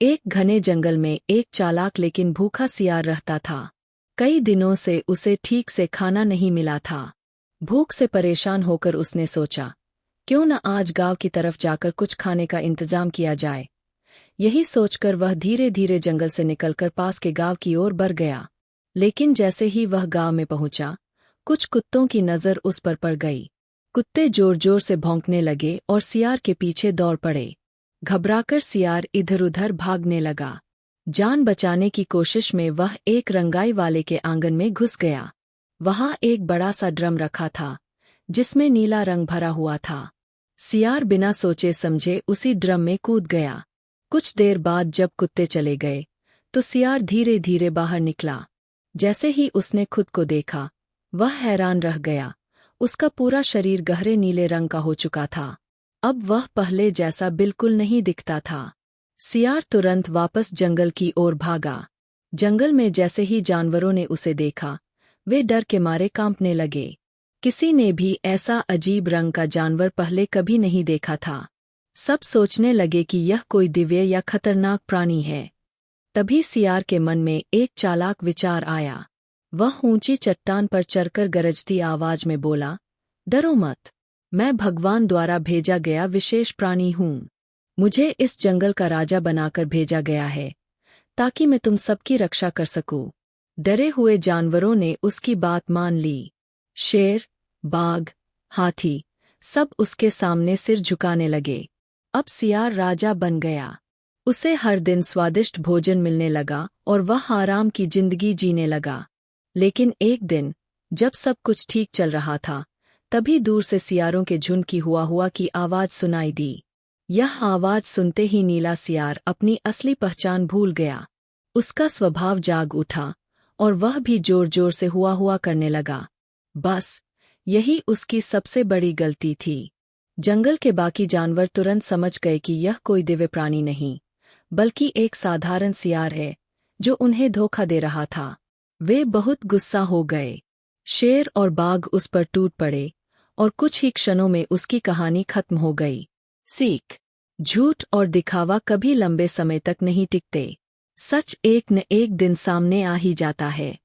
एक घने जंगल में एक चालाक लेकिन भूखा सियार रहता था। कई दिनों से उसे ठीक से खाना नहीं मिला था। भूख से परेशान होकर उसने सोचा, क्यों न आज गांव की तरफ जाकर कुछ खाने का इंतजाम किया जाए। यही सोचकर वह धीरे धीरे जंगल से निकलकर पास के गांव की ओर बढ़ गया। लेकिन जैसे ही वह गांव में पहुंचा, कुछ कुत्तों की नज़र उस पर पड़ गई। कुत्ते जोर जोर से भौंकने लगे और सियार के पीछे दौड़ पड़े। घबराकर सियार इधर उधर भागने लगा। जान बचाने की कोशिश में वह एक रंगाई वाले के आंगन में घुस गया। वहां एक बड़ा सा ड्रम रखा था, जिसमें नीला रंग भरा हुआ था। सियार बिना सोचे समझे उसी ड्रम में कूद गया। कुछ देर बाद जब कुत्ते चले गए, तो सियार धीरे धीरे बाहर निकला। जैसे ही उसने खुद को देखा, वह हैरान रह गया। उसका पूरा शरीर गहरे नीले रंग का हो चुका था। अब वह पहले जैसा बिल्कुल नहीं दिखता था। सियार तुरंत वापस जंगल की ओर भागा। जंगल में जैसे ही जानवरों ने उसे देखा, वे डर के मारे कांपने लगे। किसी ने भी ऐसा अजीब रंग का जानवर पहले कभी नहीं देखा था। सब सोचने लगे कि यह कोई दिव्य या खतरनाक प्राणी है। तभी सियार के मन में एक चालाक विचार आया। वह ऊंची चट्टान पर चढ़कर गरजती आवाज में बोला, डरो मत, मैं भगवान द्वारा भेजा गया विशेष प्राणी हूँ। मुझे इस जंगल का राजा बनाकर भेजा गया है, ताकि मैं तुम सबकी रक्षा कर सकूं। डरे हुए जानवरों ने उसकी बात मान ली। शेर, बाघ, हाथी, सब उसके सामने सिर झुकाने लगे। अब सियार राजा बन गया। उसे हर दिन स्वादिष्ट भोजन मिलने लगा और वह आराम की जिंदगी जीने लगा। लेकिन एक दिन, जब सब कुछ ठीक चल रहा था, तभी दूर से सियारों के झुंड की हुआ की आवाज सुनाई दी। यह आवाज सुनते ही नीला सियार अपनी असली पहचान भूल गया। उसका स्वभाव जाग उठा और वह भी जोर जोर से हुआ करने लगा। बस यही उसकी सबसे बड़ी गलती थी। जंगल के बाकी जानवर तुरंत समझ गए कि यह कोई दिव्य प्राणी नहीं, बल्कि एक साधारण सियार है, जो उन्हें धोखा दे रहा था। वे बहुत गुस्सा हो गए। शेर और बाघ उस पर टूट पड़े और कुछ ही क्षणों में उसकी कहानी खत्म हो गई। सीख: झूठ और दिखावा कभी लंबे समय तक नहीं टिकते। सच एक न एक दिन सामने आ ही जाता है।